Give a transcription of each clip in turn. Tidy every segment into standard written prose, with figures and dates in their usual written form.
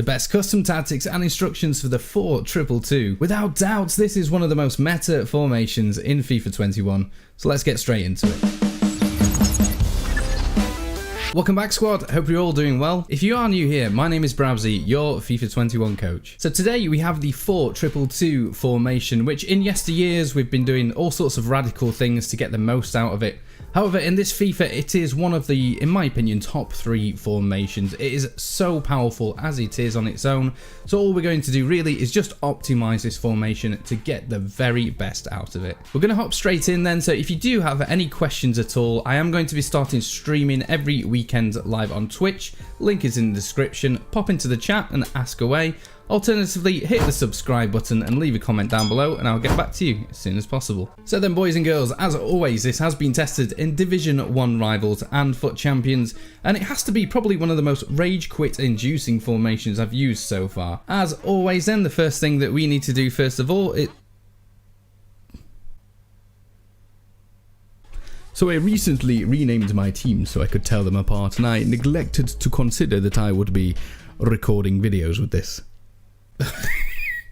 the best custom tactics and instructions for the 4-2-2. Without doubt, this is one of the most meta formations in FIFA 21, so let's get straight into it. Welcome back, squad. Hope you're all doing well. If you are new here, my name is Brabbsy, your FIFA 21 coach. So today we have the 4-2-2 formation, which in yesteryears we've been doing all sorts of radical things to get the most out of it. However, in this FIFA, it is one of the, in my opinion, top 3 formations. It is so powerful as it is on its own. So all we're going to do really is just optimize this formation to get the very best out of it. We're going to hop straight in then. So if you do have any questions at all, I am going to be starting streaming every weekend live on Twitch. Link is in the description. Pop into the chat and ask away. Alternatively, hit the subscribe button and leave a comment down below and I'll get back to you as soon as possible. So then, boys and girls, as always, this has been tested in Division 1 rivals and FUT Champions, and it has to be probably one of the most rage quit inducing formations I've used so far. As always then, the first thing that we need to do first of all is... So I recently renamed my team so I could tell them apart, and I neglected to consider that I would be recording videos with this.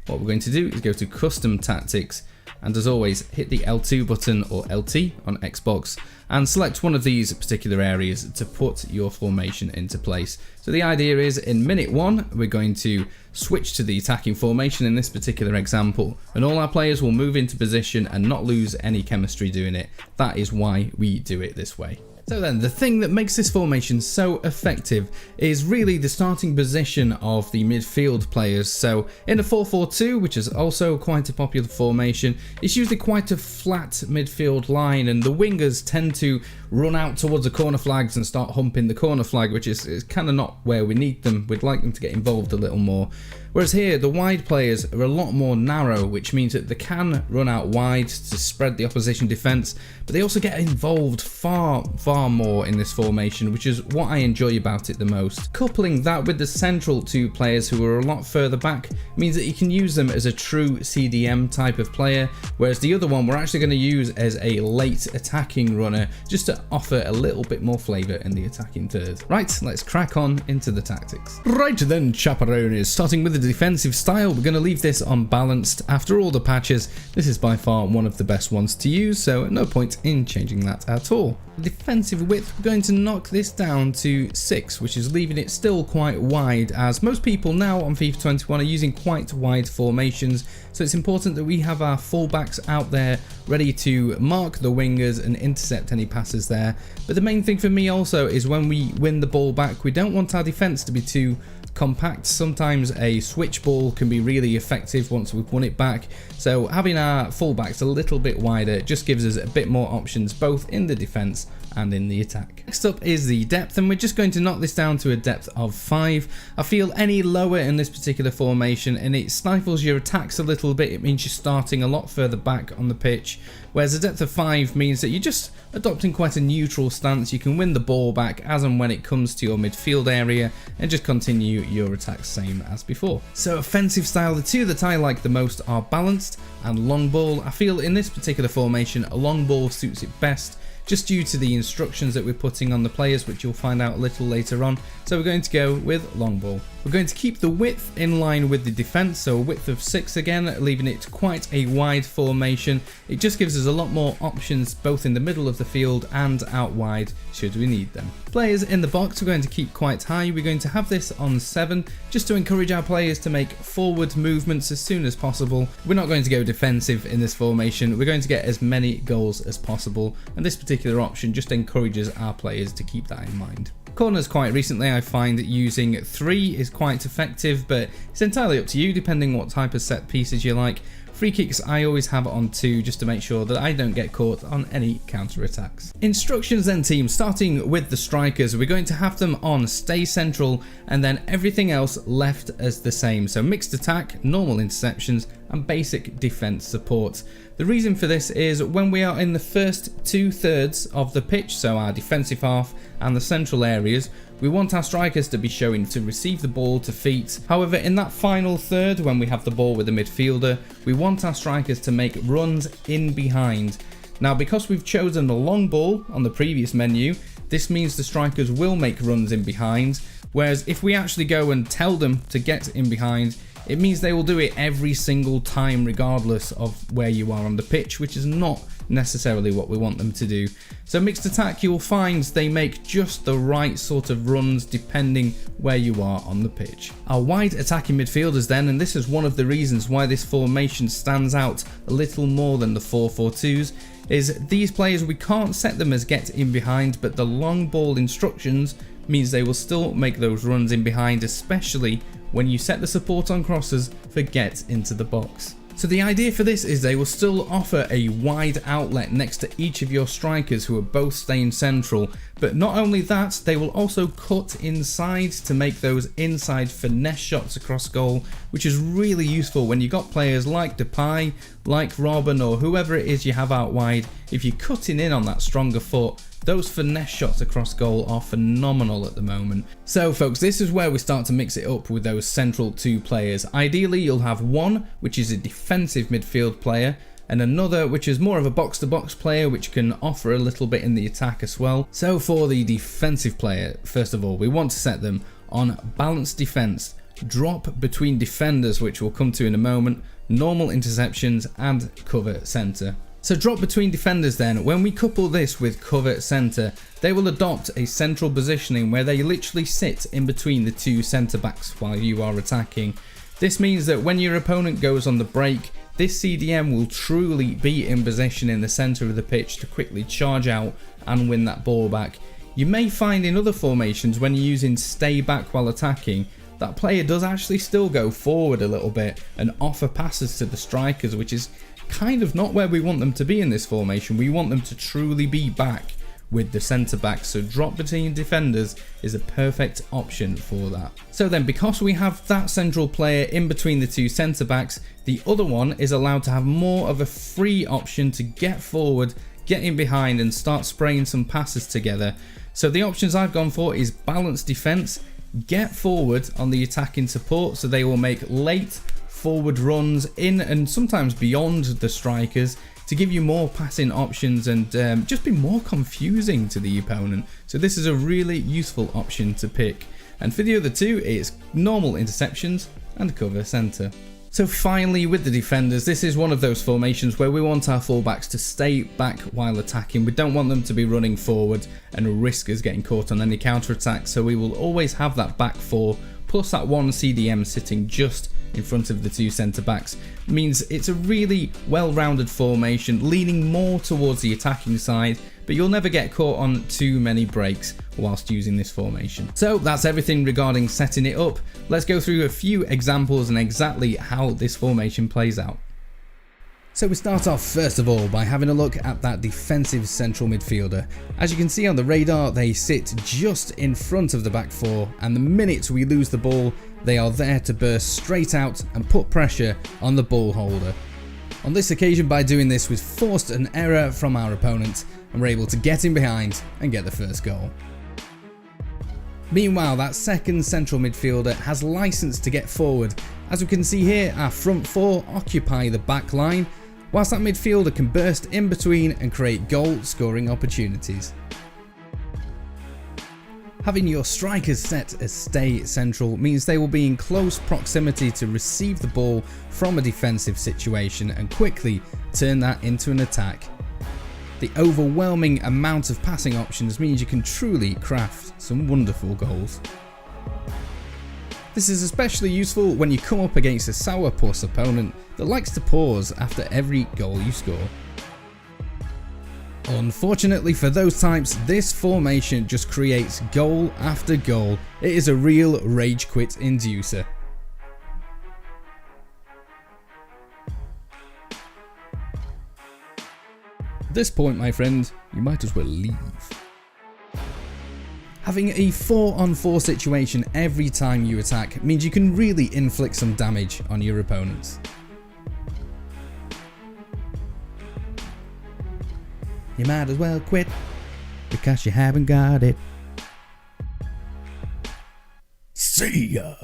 What we're going to do is go to custom tactics, and as always hit the L2 button or LT on Xbox and select one of these particular areas to put your formation into place. So the idea is in minute 1 we're going to switch to the attacking formation in this particular example, and all our players will move into position and not lose any chemistry doing it. That is why we do it this way. So then, the thing that makes this formation so effective is really the starting position of the midfield players. So in a 4-4-2, which is also quite a popular formation, it's usually quite a flat midfield line, and the wingers tend to run out towards the corner flags and start humping the corner flag, which is kind of not where we need them. We'd like them to get involved a little more. Whereas here, the wide players are a lot more narrow, which means that they can run out wide to spread the opposition defence, but they also get involved far more in this formation, which is what I enjoy about it the most. Coupling that with the central 2 players who are a lot further back means that you can use them as a true CDM type of player, whereas the other one we're actually going to use as a late attacking runner, just to offer a little bit more flavour in the attacking third. Right, let's crack on into the tactics. Right then, chaperones, starting with the defensive style, we're going to leave this unbalanced. After all the patches, this is by far one of the best ones to use, so no point in changing that at all. The defensive width, we're going to knock this down to 6, which is leaving it still quite wide, as most people now on FIFA 21 are using quite wide formations, so it's important that we have our fullbacks out there ready to mark the wingers and intercept any passes there. But the main thing for me also is when we win the ball back, we don't want our defense to be too compact. Sometimes a switch ball can be really effective once we've won it back, so having our fullbacks a little bit wider just gives us a bit more options both in the defense and in the attack. Next up is the depth, and we're just going to knock this down to a depth of 5. I feel any lower in this particular formation and it stifles your attacks a little bit. It means you're starting a lot further back on the pitch, whereas a depth of 5 means that you're just adopting quite a neutral stance. You can win the ball back as and when it comes to your midfield area and just continue your attacks same as before. So offensive style, the 2 that I like the most are balanced and long ball. I feel in this particular formation a long ball suits it best, just due to the instructions that we're putting on the players, which you'll find out a little later on. So we're going to go with long ball. We're going to keep the width in line with the defense, so a width of 6 again, leaving it quite a wide formation. It just gives us a lot more options both in the middle of the field and out wide should we need them. Players in the box we're going to keep quite high. We're going to have this on 7 just to encourage our players to make forward movements as soon as possible. We're not going to go defensive in this formation. We're going to get as many goals as possible, and this particular option just encourages our players to keep that in mind. Corners, quite recently I find that using 3 is quite effective, but it's entirely up to you depending what type of set pieces you like. Free kicks I always have on 2 just to make sure that I don't get caught on any counter attacks. Instructions then, team, starting with the strikers, we're going to have them on stay central and then everything else left as the same. So mixed attack, normal interceptions and basic defense support. The reason for this is when we are in the first 2/3 of the pitch, so our defensive half and the central areas, we want our strikers to be showing to receive the ball to feet. However, in that final third, when we have the ball with the midfielder, we want our strikers to make runs in behind. Now, because we've chosen the long ball on the previous menu, This means the strikers will make runs in behind, whereas if we actually go and tell them to get in behind, it means they will do it every single time regardless of where you are on the pitch, which is not necessarily what we want them to do. So mixed attack, you'll find they make just the right sort of runs depending where you are on the pitch. Our wide attacking midfielders then, and this is one of the reasons why this formation stands out a little more than the 4-4-2s, is these players, we can't set them as get in behind, but the long ball instructions means they will still make those runs in behind, especially when you set the support on crosses for get into the box. So the idea for this is they will still offer a wide outlet next to each of your strikers who are both staying central, but not only that, they will also cut inside to make those inside finesse shots across goal, which is really useful when you've got players like Depay, like Robin, or whoever it is you have out wide. If you're cutting in on that stronger foot, those finesse shots across goal are phenomenal at the moment. So folks, this is where we start to mix it up with those central two players. Ideally, you'll have one which is a defensive midfield player, and another which is more of a box-to-box player which can offer a little bit in the attack as well. So for the defensive player, first of all, we want to set them on balanced defense, drop between defenders, which we'll come to in a moment, normal interceptions, and cover center. So drop between defenders then, when we couple this with cover centre, they will adopt a central positioning where they literally sit in between the two centre backs while you are attacking. This means that when your opponent goes on the break, this CDM will truly be in position in the centre of the pitch to quickly charge out and win that ball back. You may find in other formations when you're using stay back while attacking, that player does actually still go forward a little bit and offer passes to the strikers, which is kind of not where we want them to be in this formation. We want them to truly be back with the centre back, so drop between defenders is a perfect option for that. So then, because we have that central player in between the two centre backs, the other one is allowed to have more of a free option to get forward, get in behind and start spraying some passes together. So the options I've gone for is balanced defence, get forward on the attacking support, so they will make late forward runs in and sometimes beyond the strikers to give you more passing options and just be more confusing to the opponent. So this is a really useful option to pick. And for the other two, it's normal interceptions and cover centre. So finally, with the defenders, this is one of those formations where we want our fullbacks to stay back while attacking. We don't want them to be running forward and risk us getting caught on any counter attack, so we will always have that back four plus that one CDM sitting just in front of the two centre backs. Means it's a really well-rounded formation, leaning more towards the attacking side, but you'll never get caught on too many breaks whilst using this formation. So that's everything regarding setting it up. Let's go through a few examples and exactly how this formation plays out. So we start off first of all by having a look at that defensive central midfielder. As you can see on the radar, they sit just in front of the back four, and the minute we lose the ball, they are there to burst straight out and put pressure on the ball holder. On this occasion, by doing this, we've forced an error from our opponent and we're able to get in behind and get the first goal. Meanwhile, that second central midfielder has license to get forward. As we can see here, our front four occupy the back line, whilst that midfielder can burst in between and create goal scoring opportunities. Having your strikers set as stay central means they will be in close proximity to receive the ball from a defensive situation and quickly turn that into an attack. The overwhelming amount of passing options means you can truly craft some wonderful goals. This is especially useful when you come up against a sourpuss opponent that likes to pause after every goal you score. Unfortunately for those types, this formation just creates goal after goal. It is a real rage quit inducer. At this point, my friend, you might as well leave. Having a 4-on-4 situation every time you attack means you can really inflict some damage on your opponents. You might as well quit because you haven't got it. See ya!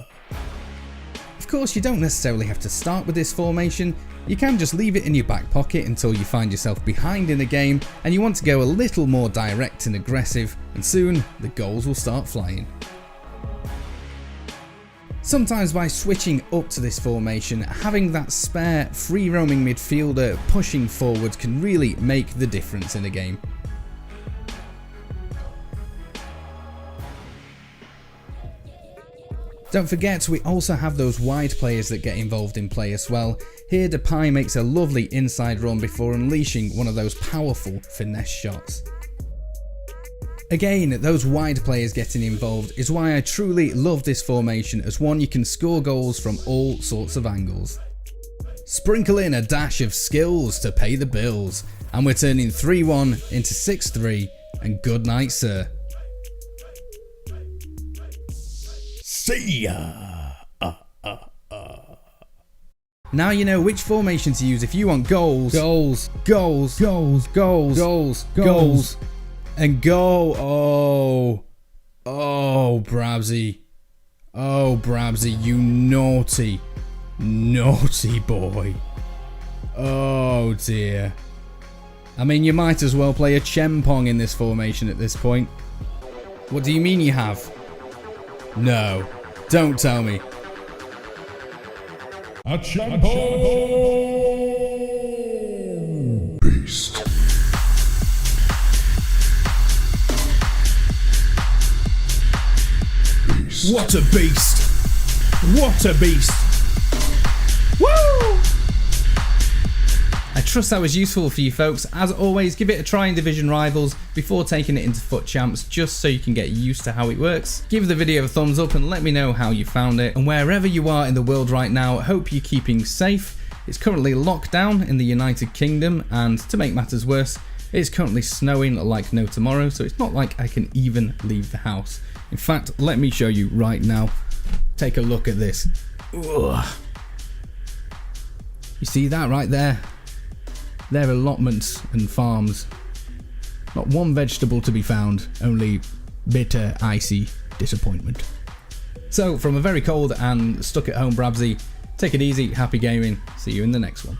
Of course, you don't necessarily have to start with this formation. You can just leave it in your back pocket until you find yourself behind in a game and you want to go a little more direct and aggressive, and soon the goals will start flying. Sometimes by switching up to this formation, having that spare free roaming midfielder pushing forward can really make the difference in a game. Don't forget, we also have those wide players that get involved in play as well. Here Depay makes a lovely inside run before unleashing one of those powerful finesse shots. Again, those wide players getting involved is why I truly love this formation, as one you can score goals from all sorts of angles. Sprinkle in a dash of skills to pay the bills, and we're turning 3-1 into 6-3, and good night, sir. See ya! Now you know which formation to use if you want goals, goals, goals, goals, goals, goals, goals, and go. Oh, Brabbsy. Oh, Brabbsy, you naughty, naughty boy. Oh dear. I mean, you might as well play a Chempong in this formation at this point. What do you mean you have? No, don't tell me. A Chempong beast. What a beast! What a beast! Woo! I trust that was useful for you folks. As always, give it a try in Division Rivals before taking it into FUT Champs, just so you can get used to how it works. Give the video a thumbs up and let me know how you found it. And wherever you are in the world right now, I hope you're keeping safe. It's currently locked down in the United Kingdom, and to make matters worse, it's currently snowing like no tomorrow, so it's not like I can even leave the house. In fact, let me show you right now. Take a look at this. Ugh. You see that right there? Their allotments and farms. Not one vegetable to be found, only bitter, icy disappointment. So, from a very cold and stuck at home Brabbsy, take it easy, happy gaming, see you in the next one.